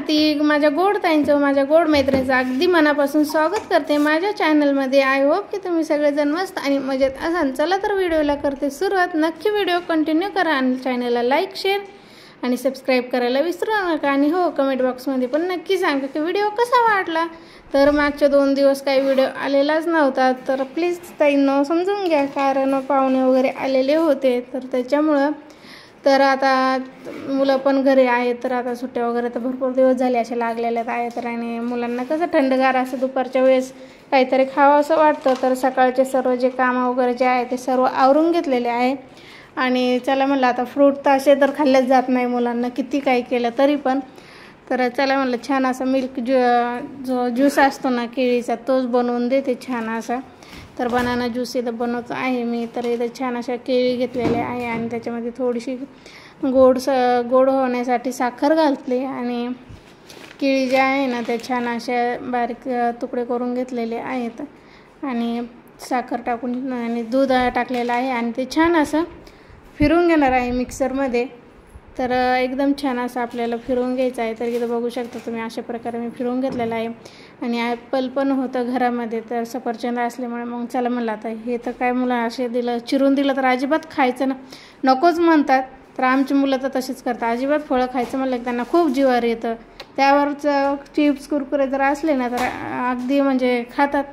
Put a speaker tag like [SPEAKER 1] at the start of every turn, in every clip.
[SPEAKER 1] कार्तिक, माझ्या गोड ताईंचं, माझ्या गोड मैत्रिणीचं अगदी मनापासून स्वागत करते माझ्या चॅनलमध्ये। आय होप की तुम्ही सगळेजण मस्त आणि मजेत असाल। चला तर व्हिडिओला करते सुरुवात। नक्की व्हिडिओ कंटिन्यू करा आणि चॅनलला लाईक, शेअर आणि सबस्क्राइब करायला विसरू नका। आणि हो, कमेंट बॉक्समध्ये पण नक्की सांगा की व्हिडिओ कसा वाटला। तर मागच्या 2 दिवस काही व्हिडिओ आलेलाच नव्हता, तर प्लीज ताईंनो समजून घ्या, कारण पाहुणे वगैरे आलेले होते, तर त्याच्यामुळं। तर आता मुलं पण घरी आहेत, तर आता सुट्ट्या वगैरे तर भरपूर दिवस झाले अशा लागलेल्या आहेत। तर आणि मुलांना कसं थंडगार असं दुपारच्या वेळेस काहीतरी खावं असं वाटतं, तर सकाळचे सर्व जे कामं वगैरे जे आहे ते सर्व आवरून घेतलेले आहे। आणि चला म्हणलं आता फ्रूट तर असे तर खाल्लेच जात नाही मुलांना, किती काही केलं तरी पण। तर चला म्हणलं छान असा मिल्क जो ज्यूस असतो ना केळीचा, तोच बनवून देते छान असा। तर बनाना ज्यूस इथं बनवतो आहे मी। तर इथं छान अशा केळी घेतलेल्या आहे आणि त्याच्यामध्ये थोडीशी गोड होण्यासाठी साखर घातली आणि केळी जे आहे ना ते छान अशा बारीक तुकडे करून घेतलेले आहेत आणि साखर टाकून आणि दूध टाकलेलं आहे आणि ते छान असं फिरवून घेणार आहे मिक्सरमध्ये। तर एकदम छान असं आपल्याला फिरवून घ्यायचं आहे। तर इथं बघू शकता तुम्ही, अशा प्रकारे मी फिरवून घेतलेलं आहे। आणि ॲपल पण होतं घरामध्ये, तर सफरचंद असल्यामुळे मग चला म्हणलं आता हे तर काय मुलं असे चिरून दिलं तर अजिबात खायचं नकोच म्हणतात। तर आमची मुलं तर तशीच करतात, अजिबात फळं खायचं म्हणलं की त्यांना खूप जीवावर येतं। त्यावरचं चिप्स कुरकुरे जर असले ना तर अगदी म्हणजे खातात।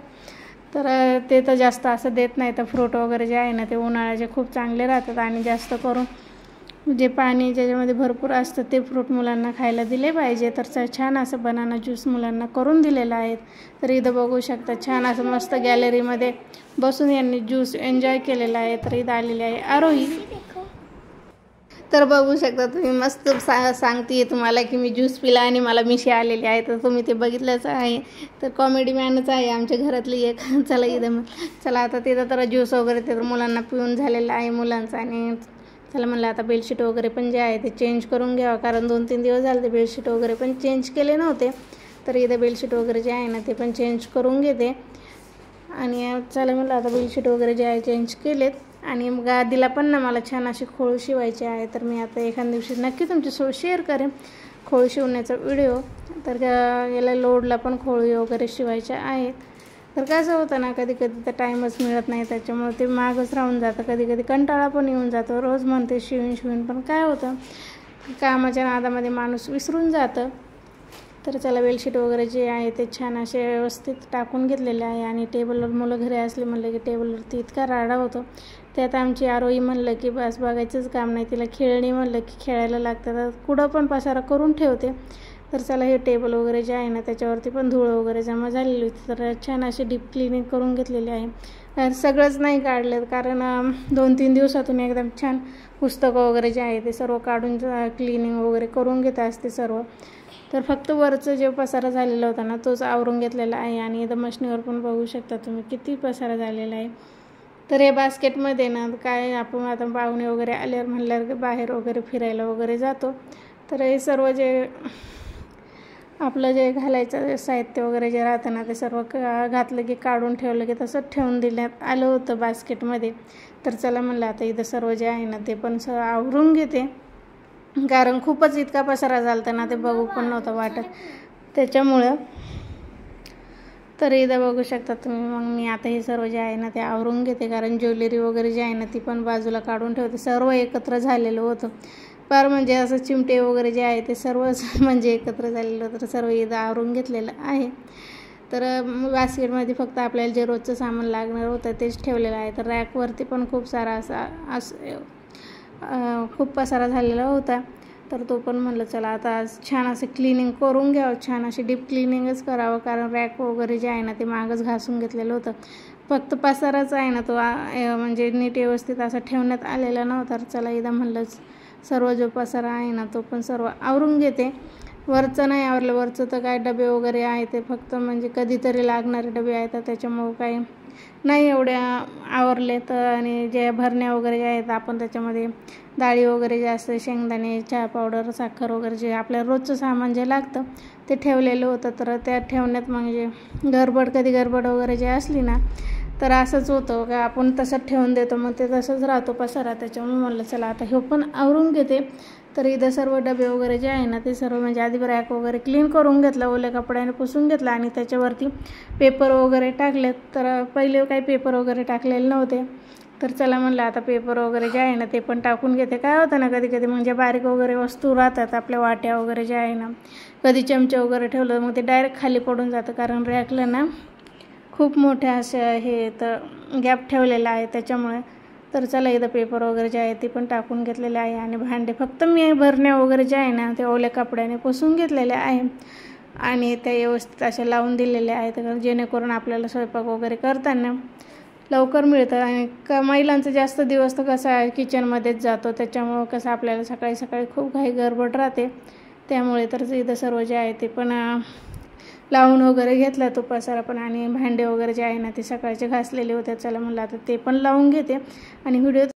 [SPEAKER 1] तर ते तर जास्त असं देत नाही। तर फ्रूट वगैरे जे आहे ना ते उन्हाळ्याचे खूप चांगले राहतात आणि जास्त करून जे पाणी ज्याच्यामध्ये भरपूर असतं ते फ्रूट मुलांना खायला दिले पाहिजे। तर छान असं बनाना ज्यूस मुलांना करून दिलेला आहे। तर इथं बघू शकता छान असं मस्त गॅलरीमध्ये बसून यांनी ज्यूस एन्जॉय केलेला आहे। तर इथं आलेली आहे आरोही। तर बघू शकता तुम्ही, मस्त सांगते तुम्हाला की मी ज्यूस पिला आणि मला मिशी आलेली आहे, तर तुम्ही ते बघितलंच आहे। तर कॉमेडी मॅनच आहे आमच्या घरातली एक। चला आता तिथं तर ज्यूस वगैरे ते मुलांना पिऊन झालेलं आहे मुलांचं। आणि चला म्हणलं आता बेडशीट वगैरे पण जे आहे ते चेंज करून घ्यावं, कारण 2-3 दिवस झाले ते बेडशीट वगैरे पण चेंज केले नव्हते। तर इथं बेडशीट वगैरे जे आहे ना ते पण चेंज करून घेते। आणि चला म्हणलं आता बेडशीट वगैरे जे आहे चेंज केलेत आणि मग गादीला पण ना मला छान अशी खोळ शिवायची आहे। तर मी आता एखाद्या दिवशी नक्की तुमच्यासोबत शेअर करेन खोळ शिवण्याचा व्हिडिओ। तर याला लोडला पण खोळी वगैरे शिवायच्या आहेत। तर कसं होतं ना, कधी कधी तर टाईमच मिळत नाही, त्याच्यामुळे ते मागच राहून जातं। कधी कधी कंटाळा पण येऊन जातो, रोज म्हणते शिवून पण काय होतं कामाच्या नादामध्ये माणूस विसरून जातं। तर चला बेडशीट वगैरे जे आहे ते छान असे व्यवस्थित टाकून घेतलेले आहे। आणि टेबलवर मुलं घरी असले म्हणलं की टेबलवरती इतका राडा होतो। त्यात आमची आरोही म्हणलं की बस बघायचंच काम नाही, तिला खेळणी म्हणलं की खेळायला लागतं, तर कुठं पण पसारा करून ठेवते। तर चला हे टेबल वगैरे जे आहे ना त्याच्यावरती पण धूळ वगैरे जमा झालेली होती, तर छान अशी डीप क्लिनिंग करून घेतलेली आहे। सगळंच नाही काढलं, कारण 2-3 दिवसातून एकदम छान पुस्तकं वगैरे जे आहे ते सर्व काढून क्लिनिंग वगैरे करून घेत असते सर्व। तर फक्त वरचं जे पसारा झालेला होता ना तोच आवरून घेतलेला आहे। आणि इथं मशनीवर पण बघू शकता तुम्ही किती पसारा झालेला आहे। तर हे बास्केटमध्ये ना काय आपण आता पाहुणे वगैरे आल्यावर म्हणल्यावर बाहेर वगैरे फिरायला वगैरे जातो, तर हे सर्व जे आपलं जे घालायचं साहित्य वगैरे जे राहतं ना ते सर्व घातलं की काढून ठेवलं की तसंच ठेवून दिल्यात आलं होतं बास्केटमध्ये। तर चला म्हणलं आता इथं सर्व जे आहे ना ते पण आवरून घेते, कारण खूपच इतका पसारा झालता ना ते बघू पण नव्हतं वाटत त्याच्यामुळं। तर इथं बघू शकता तुम्ही, मग मी आता हे सर्व जे आहे ना ते आवरून घेते, कारण ज्वेलरी वगैरे जे आहे ना ती पण बाजूला काढून ठेवते। सर्व एकत्र झालेलं होतं फार, म्हणजे असं चिमटे वगैरे जे आहे ते सर्वच म्हणजे एकत्र झालेलं होतं, तर सर्व इथं आवरून घेतलेलं आहे। तर बास्केटमध्ये फक्त आपल्याला जे रोजचं सामान लागणार होतं तेच ठेवलेलं आहे। तर रॅकवरती पण खूप सारा खूप पसारा झालेला होता, तर तो पण म्हणलं चला आता छान असं क्लिनिंग करून घ्यावं, छान अशी डीप क्लिनिंगच करावं, कारण रॅक वगैरे जे आहे ना ते मागच घासून घेतलेलं होतं। फक्त पसाराच आहे ना तो म्हणजे नीट व्यवस्थित असं ठेवण्यात आलेला नव्हता। तर चला इथं म्हणलं सर्व जो पसारा आहे ना तो पण सर्व आवरून घेते। वरचं नाही आवरलं, वरचं तर काय डबे वगैरे आहे ते फक्त म्हणजे कधीतरी लागणारे डबे आहेत, तर त्याच्यामुळं काही नाही एवढ्या आवरले। तर आणि जे भरण्या वगैरे जे आहेत आपण त्याच्यामध्ये डाळी वगैरे जे असते, शेंगदाणे, चहा पावडर, साखर वगैरे जे आपल्याला रोजचं सामान जे लागतं ते ठेवलेलं होतं। तर त्या ठेवण्यात म्हणजे कधी गडबड वगैरे जे असली ना तर असंच होतं का आपण तसंच ठेवून देतो, मग ते तसंच राहतो पसारा। त्याच्यामुळे म्हणलं चला आता हे पण आवरून घेते। तर इथं सर्व डबे वगैरे जे आहे ना ते सर्व म्हणजे आधी रॅक वगैरे क्लीन करून घेतलं, ओल्या कपड्याने पुसून घेतलं आणि त्याच्यावरती पेपर वगैरे टाकले. तर पहिले काही पेपर वगैरे टाकलेले नव्हते, तर चला म्हणलं आता पेपर वगैरे जे आहे ना ते पण टाकून घेते. काय होतं ना कधी कधी म्हणजे बारीक वगैरे वस्तू राहतात आपल्या वाट्या वगैरे जे आहे ना, कधी चमचे वगैरे ठेवलं मग ते डायरेक्ट खाली पडून जातं, कारण रॅकला ना खूप मोठ्या अशा हे तर गॅप ठेवलेला आहे त्याच्यामुळे. तर चला इथं पेपर वगैरे जे आहे ते पण टाकून घेतलेले आहे आणि भांडे फक्त मी भरण्या वगैरे जे आहे ना ते ओल्या कपड्याने पुसून घेतलेले आहे आणि त्या व्यवस्थित अशा लावून दिलेले आहेत, जेणेकरून आपल्याला स्वयंपाक वगैरे करताना लवकर मिळतं. आणि महिलांचा जास्त दिवस तर कसं आहे किचनमध्येच जातो, त्याच्यामुळं कसं आपल्याला सकाळी सकाळी खूप घाई गडबड राहते. त्यामुळे तर इथं सर्व जे आहे ते पण लावून वगैरे घेतला तो पसारा पण, आणि भांडे वगैरे जे आहे ना ते सकाळचे घासलेले होते. चला म्हणलं आता ते पण लावून घेते आणि व्हिडिओ